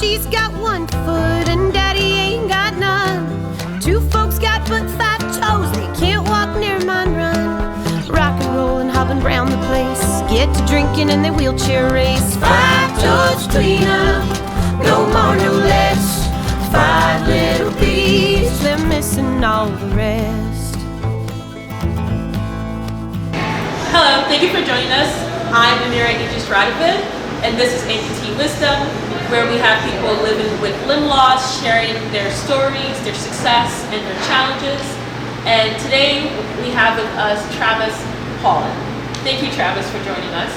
she's got one foot and daddy ain't got none. Two folks got but 5 toes, they can't walk near mine run. Rock and rollin', hopping round the place, get to drinking and they wheelchair race. 5 toes clean up, no more, no less. 5 little bees, they're missing all the rest. Hello, thank you for joining us. I'm Amira Travis, and this is AmputeeWisdom, where we have people living with limb loss, sharing their stories, their success, and their challenges. And today we have with us Travis Pollen. Thank you, Travis, for joining us.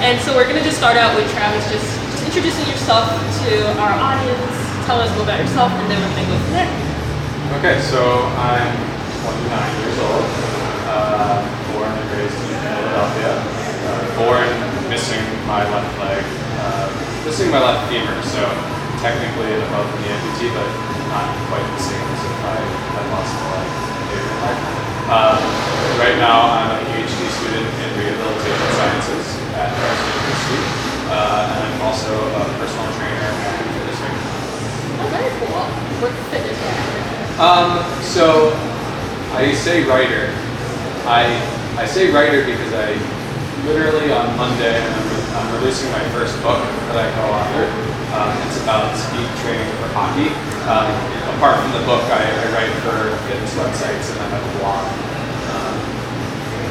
And so we're going to just start out with Travis just introducing yourself to our audience. Tell us a little about yourself, and then we're going to go from there. Okay, so I'm 29 years old, born and raised in Philadelphia. Born missing my left leg, missing my left femur, so technically above the amputee, but not quite the same as if I had lost a leg later in life. Right now I'm a Ph.D. student in rehabilitation sciences at Prosthetics, and I'm also a personal trainer and fitness trainer. Oh, very cool. What's the fitness trainer? So I say writer. I say writer because I literally on Monday I'm releasing my first book that I co-authored. It's about speed training for hockey. Apart from the book, I write for fitness websites, and I have a blog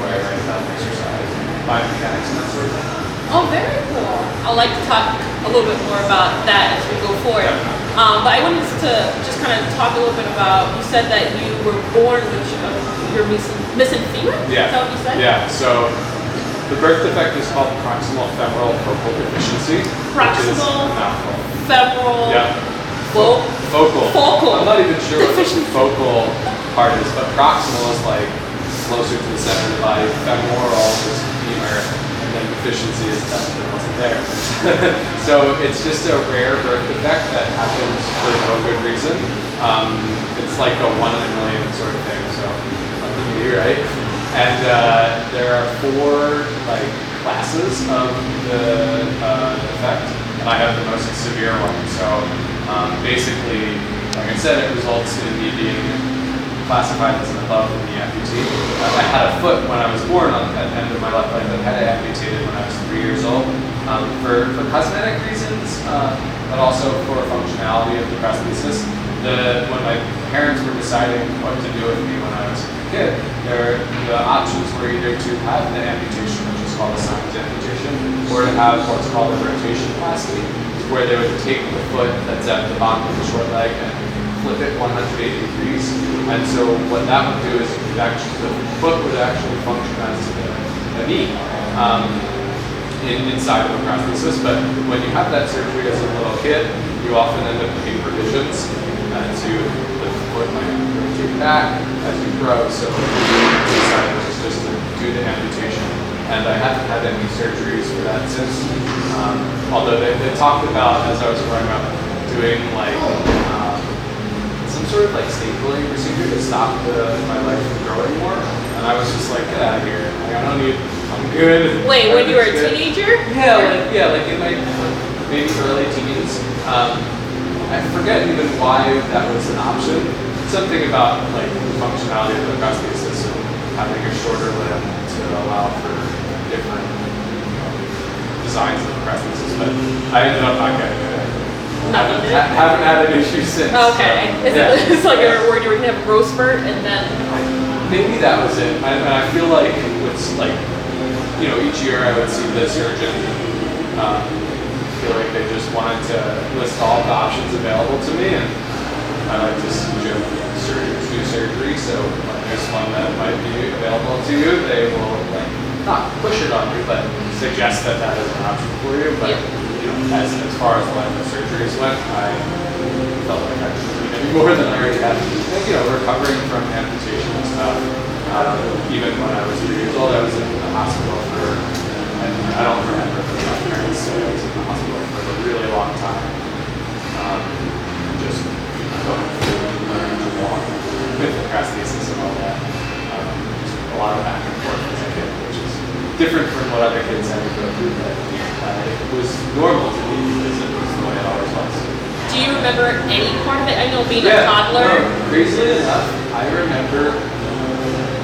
where I write about exercise, biomechanics, and that sort of thing. Oh, very cool. I'd like to talk a little bit more about that as we go forward. But I wanted to just kind of talk a little bit about, you said that you were born with your missing femur? Yeah. Is that what you said? Yeah, so the birth defect is called proximal femoral focal deficiency. Proximal, which is a mouthful. femoral, Yeah. focal. I'm not even sure what the focal part is, but proximal is like closer to the center of the body. Femoral is femur, and then deficiency is that it wasn't there. So it's just a rare birth defect that happens for no good reason. It's like a 1 in a million sort of thing, so nothing new, right? And there are 4 classes of the defect, and I have the most severe one. So basically, like I said, it results in me being classified as an above the amputee. I had a foot when I was born at the end of my left leg that had it amputated when I was 3 years old for cosmetic reasons, but also for functionality of the prosthesis. When my parents were deciding what to do with me when I was a kid, the options were either to have the amputation, which is called a sinus amputation, or to have what's called a rotation plasty, where they would take the foot that's at the bottom of the short leg and flip it 180 degrees. And so what that would do is the foot would actually function as a knee inside of a prosthesis. But when you have that surgery as a little kid, you often end up getting revisions to the foot might rotate back as you grow. So we decided just to do the amputation. And I haven't had any surgeries for that since. Although they talked about, as I was growing up, doing some sort of stapling procedure to stop my leg from growing more. And I was just like, get out of here. I don't need, I'm good. Wait, when you were a teenager? Yeah, like in my maybe early teens. I forget even why that was an option. Something about the functionality of the prosthesis and having a shorter limb to allow for different designs of the prosthesis, but I ended up not getting it. Haven't had an issue since. Okay. It's like where you were gonna have a growth spurt and then maybe that was it. And I feel like it's each year I would see the surgeon. I feel like they just wanted to list all the options available to me, and I like to suggest do surgery. So when there's one that might be available to you, they will not push it on you, but suggest that is an option for you. But as far as when the surgeries went, I felt like I didn't need any more than I already had. Recovering from amputation and stuff. Even when I was 3 years old, I was in the hospital for, I don't remember, but my parents said I was in the hospital for a really long time. Just going through learning to walk with the prosthesis and all that. Just a lot of back and forth as a kid, which is different from what other kids had to go through, but it was normal to me because it was the way it Do you remember any part of it? I know being a Yeah, toddler. crazily enough, I remember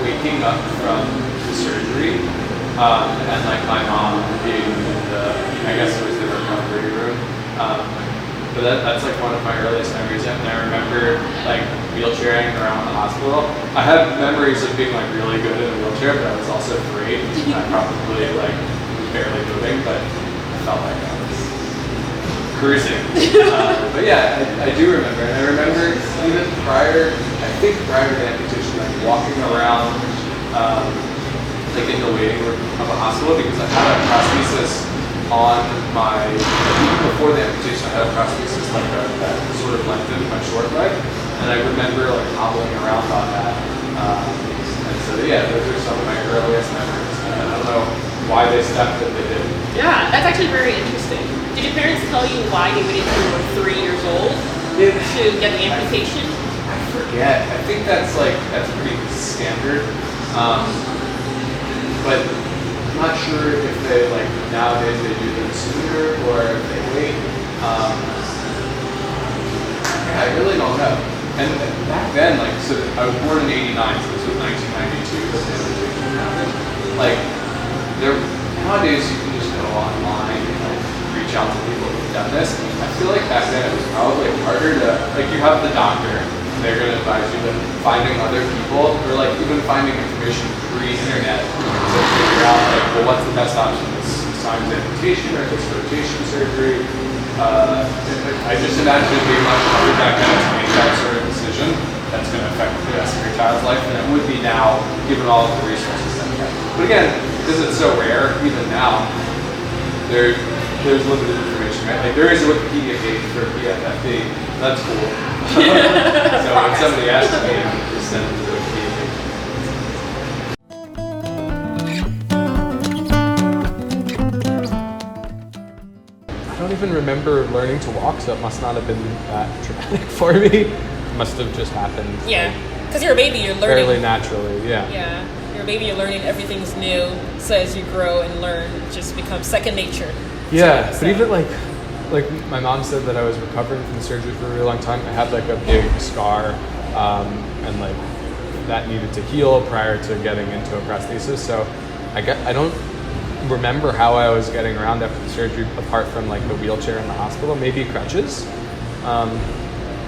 waking up from the surgery and like my mom being in the, I guess it was the recovery room. But that's like one of my earliest memories, and I remember like wheelchairing around the hospital. I have memories of being like really good in a wheelchair, but I was also great. I probably like was barely moving, but I felt like I was cruising. But yeah, I do remember, and I remember even prior to the amputation, like walking around like in the waiting room of a hospital, because I had a prosthesis on my, even before the amputation, I had a prosthesis like that sort of lengthened my short leg, and I remember like hobbling around on that. And so yeah, those are some of my earliest memories. And I don't know why they stepped that they did. Yeah, that's actually very interesting. Did your parents tell you why they waited until you were 3 years old to get the amputation? I forget. I think that's pretty standard. But I'm not sure if they like nowadays they do them sooner or if they wait. Yeah, I really don't know. And back then, like, so I was born in '89, so this was 1992 that the amputation happened. Like, nowadays you can just go online and like reach out to people who've done this. I feel like back then it was probably harder to, like, you have the doctor, they're going to advise you, but finding other people or like even finding information pre-internet to figure out like, well, what's the best option? This Simon's amputation or this rotation surgery? I just imagine it being much harder back then to make that sort of decision that's going to affect the rest of your child's life than it would be now, given all of the resources that we have. But again, because it's so rare, even now, there's limited information, right? Like there is a Wikipedia page for PFFD. That's cool. So when somebody asks me, I just send them to the Wikipedia page. I don't even remember learning to walk, so it must not have been that traumatic for me. It must have just happened. Yeah, because you're a baby, you're learning. Fairly naturally, yeah. Yeah, you're a baby, you're learning, everything's new. So as you grow and learn, it just becomes second nature. Yeah, but even like my mom said that I was recovering from the surgery for a really long time. I had like a big scar, and like that needed to heal prior to getting into a prosthesis. So I don't remember how I was getting around after the surgery, apart from like the wheelchair in the hospital, maybe crutches.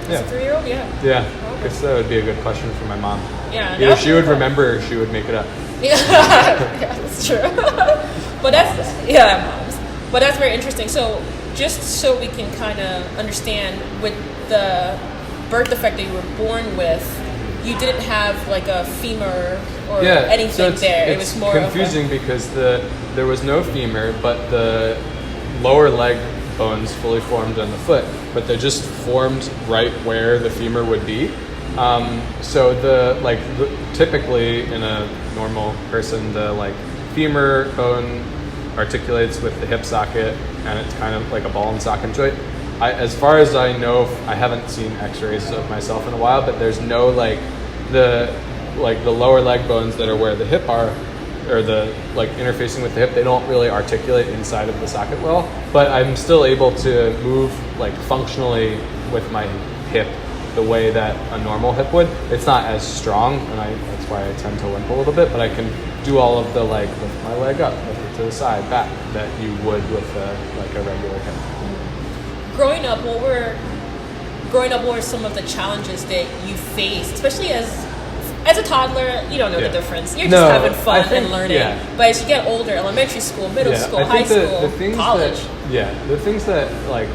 As a 3-year-old, yeah. Yeah, I guess that would be a good question for my mom. Yeah. Either she would remember or she would make it up. Yeah, yeah, that's true. But that's very interesting. So just so we can kind of understand, with the birth defect that you were born with, you didn't have like a femur or anything so there. It's it was more confusing because there was no femur, but the lower leg bones fully formed on the foot, but they just formed right where the femur would be. So typically in a normal person, the like femur bone articulates with the hip socket, and it's kind of like a ball and socket joint. As far as I know, I haven't seen X-rays of myself in a while, but there's no the lower leg bones that are where the hip are, or the like interfacing with the hip. They don't really articulate inside of the socket well, but I'm still able to move like functionally with my hip the way that a normal hip would. It's not as strong, and that's why I tend to limp a little bit, but I can do all of the like lift my leg up, lift it to the side, back, that you would with a regular hip. Growing up, what were some of the challenges that you faced, especially as a toddler? You don't know the difference. You're just having fun and learning. Yeah. But as you get older, elementary school, middle school, high school, college. The things that like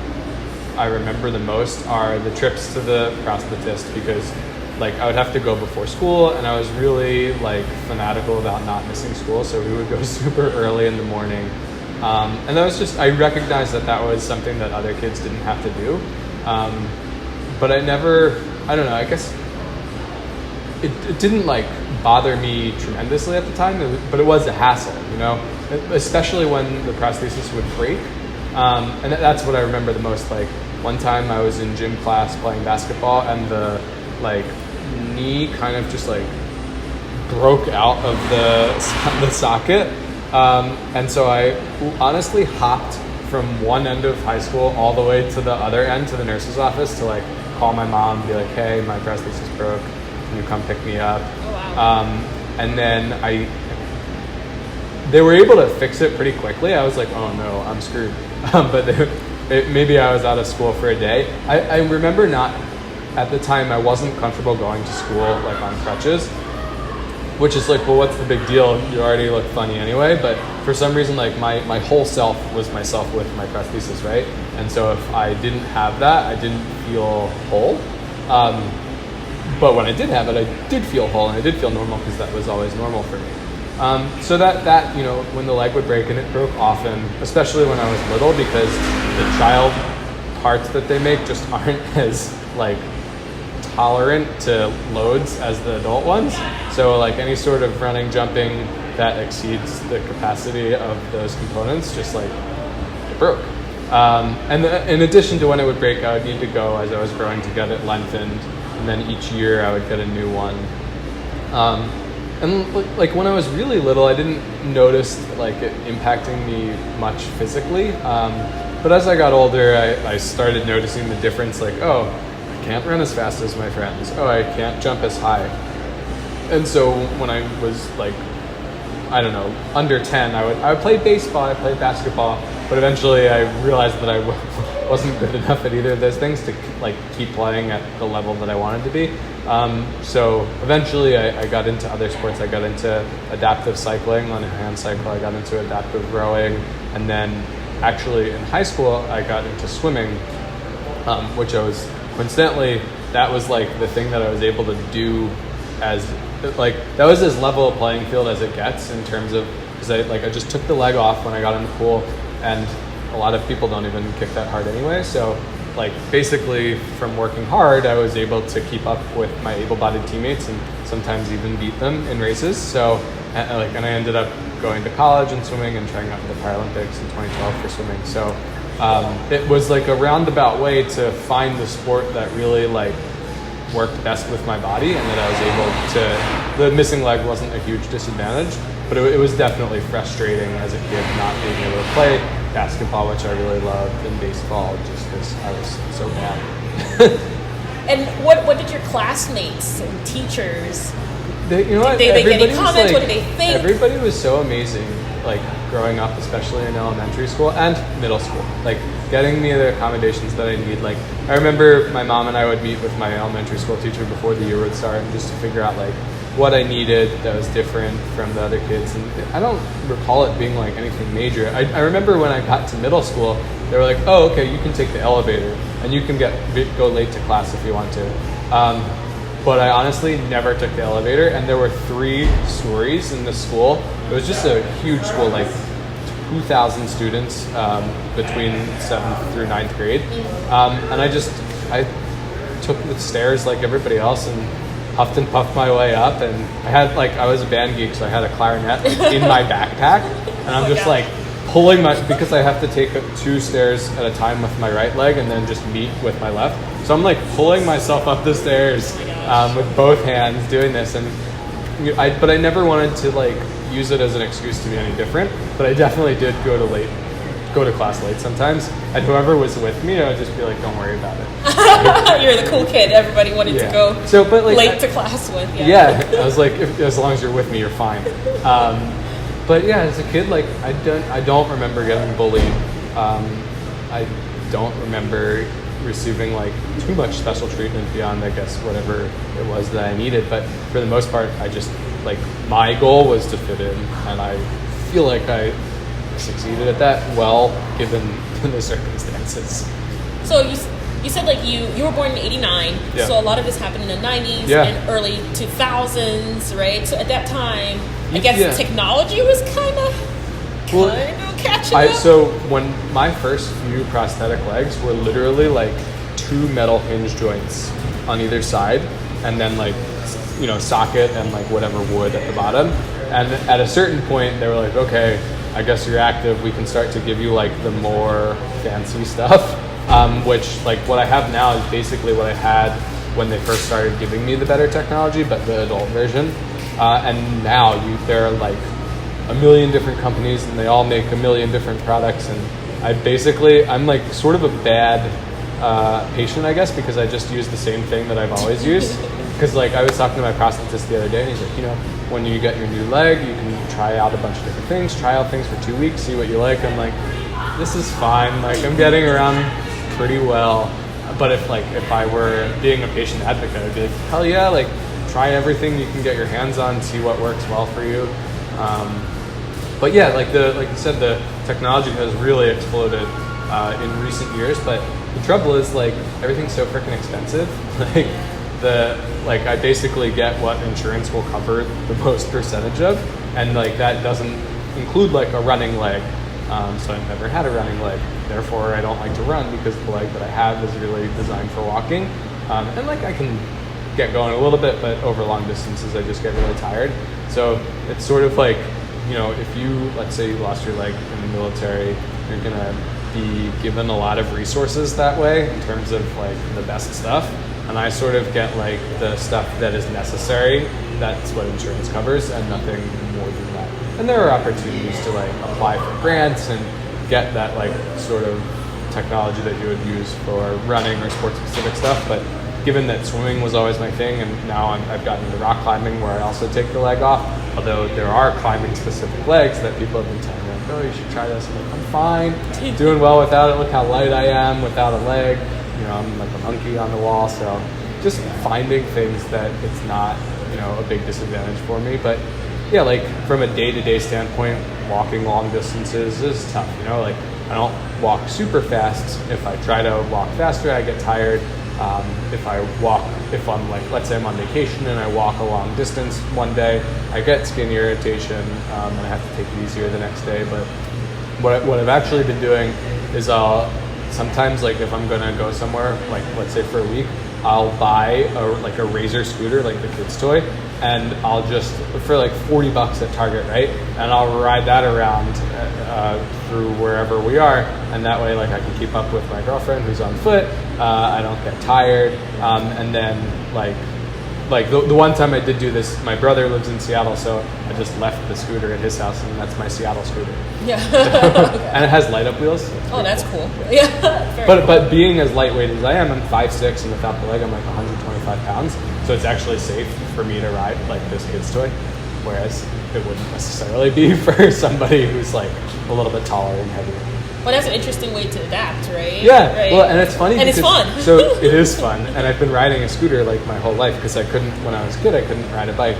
I remember the most are the trips to the prosthetist, because like I would have to go before school, and I was really like fanatical about not missing school, so we would go super early in the morning. And that was I recognized that was something that other kids didn't have to do. But I don't know, I guess it didn't like bother me tremendously at the time, but it was a hassle, you know, especially when the prosthesis would break. And that's what I remember the most. Like one time I was in gym class playing basketball, and the like knee kind of just like broke out of the socket. And so I honestly hopped from one end of high school all the way to the other end, to the nurse's office, to like call my mom and be like, hey, my prosthesis broke, can you come pick me up? Oh, wow. And then they were able to fix it pretty quickly. I was like, oh no, I'm screwed. But maybe I was out of school for a day. I remember at the time, I wasn't comfortable going to school like on crutches, which is like, well, what's the big deal? You already look funny anyway. But for some reason, like my whole self was myself with my prosthesis, right? And so if I didn't have that, I didn't feel whole. But when I did have it, I did feel whole, and I did feel normal, because that was always normal for me. So that when the leg would break, and it broke often, especially when I was little, because the child parts that they make just aren't as like tolerant to loads as the adult ones. So like any sort of running, jumping that exceeds the capacity of those components, just like it broke. And in addition to when it would break, I would need to go as I was growing to get it lengthened, and then each year I would get a new one. And like when I was really little, I didn't notice like it impacting me much physically. But as I got older, I started noticing the difference. Like, oh, I can't run as fast as my friends. Oh, I can't jump as high. And so when I was like, I don't know, under 10, I would play baseball, I played basketball, but eventually I realized that I wasn't good enough at either of those things to like keep playing at the level that I wanted to be. So eventually I got into other sports. I got into adaptive cycling on a hand cycle. I got into adaptive rowing, and then actually in high school I got into swimming, which I was coincidentally, that was like the thing that I was able to do as like, that was as level a playing field as it gets in terms of, because I just took the leg off when I got in the pool, and a lot of people don't even kick that hard anyway. So like basically from working hard, I was able to keep up with my able-bodied teammates and sometimes even beat them in races. So and I ended up going to college and swimming and trying out for the Paralympics in 2012 for swimming. So it was like a roundabout way to find the sport that really like worked best with my body, and that I was able to, the missing leg wasn't a huge disadvantage, but it was definitely frustrating as a kid not being able to play basketball, which I really loved, and baseball, just because I was so bad. And what did your classmates and teachers, you know what? Did they make any comments? Like, what did they think? Everybody was so amazing, like growing up, especially in elementary school and middle school, like getting me the accommodations that I need. Like I remember my mom and I would meet with my elementary school teacher before the year would start, and just to figure out like what I needed that was different from the other kids. And I don't recall it being like anything major. I remember when I got to middle school, they were like, oh, okay, you can take the elevator and you can go late to class if you want to. But I honestly never took the elevator, and there were 3 stories in the school. It was just a huge school, like 2,000 students between 7th through 9th grade. And I took the stairs like everybody else and huffed and puffed my way up. And I was a band geek, so I had a clarinet in my backpack. And I'm just like pulling because I have to take 2 stairs at a time with my right leg and then just meet with my left. So I'm like pulling myself up the stairs with both hands doing this. But I never wanted to like use it as an excuse to be any different. But I definitely did go to class late sometimes. And whoever was with me, I would just be like, don't worry about it. You're the cool kid everybody wanted to go late to class with. Yeah, I was like, as long as you're with me, you're fine. But yeah, as a kid, like I don't remember getting bullied. I don't remember receiving like too much special treatment beyond, I guess, whatever it was that I needed. But for the most part, I just like, my goal was to fit in, and I feel like I succeeded at that well, given the circumstances. So you said like you were born in 89, yeah. So a lot of this happened in the 90s and early 2000s, right? So at that time, I guess technology was kind of catching up. So when my first few prosthetic legs were literally like 2 metal hinge joints on either side, and then like, socket and like whatever wood at the bottom. And at a certain point, they were like, okay, I guess you're active. We can start to give you like the more fancy stuff, which like what I have now is basically what I had when they first started giving me the better technology, but the adult version. And now there are like a million different companies, and they all make a million different products, and I'm like sort of a bad patient, I guess, because I just use the same thing that I've always used. Because like I was talking to my prosthetist the other day, and he's like, you know, when you get your new leg, you can try out a bunch of different things, try out things for 2 weeks, see what you like. I'm like, this is fine. Like I'm getting around pretty well. But if I were being a patient advocate, I'd be like, hell yeah, like try everything you can get your hands on, see what works well for you. But yeah, like you said, the technology has really exploded in recent years. But the trouble is like everything's so freaking expensive. Like I basically get what insurance will cover the most percentage of, and like that doesn't include like a running leg. So I've never had a running leg. Therefore, I don't like to run because the leg that I have is really designed for walking. And like I can get going a little bit, but over long distances, I just get really tired. So it's sort of like, you know, if you, let's say you lost your leg in the military, you're gonna be given a lot of resources that way in terms of like the best stuff. And I sort of get like the stuff that is necessary. That's what insurance covers, and nothing more than that. And there are opportunities to like apply for grants and get that like sort of technology that you would use for running or sports specific stuff. But given that swimming was always my thing, and now I've gotten into rock climbing where I also take the leg off, although there are climbing specific legs that people have been telling me, like, oh, you should try this. I'm like, I'm fine, doing well without it. Look how light I am without a leg. You know, I'm like a monkey on the wall. So just finding things that it's not, you know, a big disadvantage for me. But yeah, like from a day-to-day standpoint, walking long distances is tough. You know, like I don't walk super fast. If I try to walk faster, I get tired. If I'm like, let's say I'm on vacation and I walk a long distance one day, I get skin irritation and I have to take it easier the next day. But what I've actually been doing is sometimes like if I'm gonna go somewhere, like let's say for a week, I'll buy a Razor scooter, like the kids' toy, and I'll just, for like $40 at Target, right? And I'll ride that around through wherever we are, and that way like I can keep up with my girlfriend who's on foot. I don't get tired, and then like the one time I did do this, my brother lives in Seattle, so I just left the scooter at his house, and that's my Seattle scooter. Yeah. And it has light up wheels. Oh, that's cool. Yeah. But being as lightweight as I am, I'm 5'6", and without the leg, I'm like 125 pounds. So it's actually safe for me to ride like this kid's toy, whereas it wouldn't necessarily be for somebody who's like a little bit taller and heavier. Well, that's an interesting way to adapt, right? Yeah, right. Well, and it's funny and because, it's fun. So it is fun, and I've been riding a scooter like my whole life because I couldn't, when I was a kid, I couldn't ride a bike.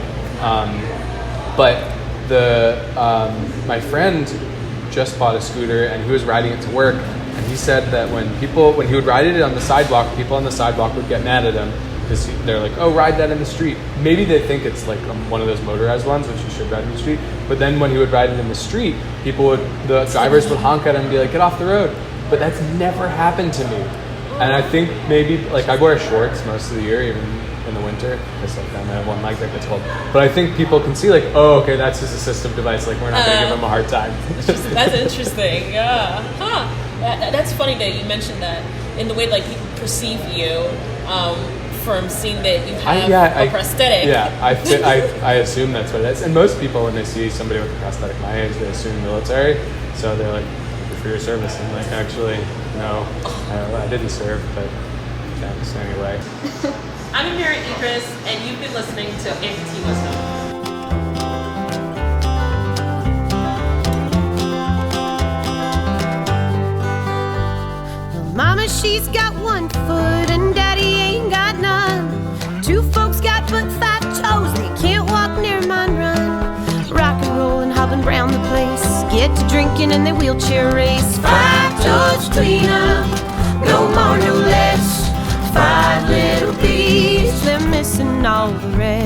But my friend just bought a scooter, and he was riding it to work, and he said that when he would ride it on the sidewalk, people on the sidewalk would get mad at him because they're like, oh, ride that in the street. Maybe they think it's like one of those motorized ones, which you should ride in the street. But then when he would ride it in the street, the drivers would honk at him and be like, get off the road. But that's never happened to me. And I think maybe, like I wear shorts most of the year, even in the winter, because like then I have one leg that gets cold. But I think people can see like, oh, okay, that's his assistive device. Like we're not going to give him a hard time. That's interesting. Yeah. Huh. That's funny that you mentioned that in the way like people perceive you. From seeing that you have a prosthetic. Yeah, I assume that's what it is. And most people, when they see somebody with a prosthetic my age, they assume military. So they're like, thank you for your service. And like, actually, no, I didn't serve, but thanks anyway. I'm Amira Idris, and you've been listening to AmputeeWisdom. Mama, she's got 1 foot and daddy ain't got none. 2 folks got but 5 toes, they can't walk near mine run. Rock and roll and hopping round the place, get to drinking and they wheelchair race. 5 toes between them, no more, no less. 5 little bees, they're missing all the rest.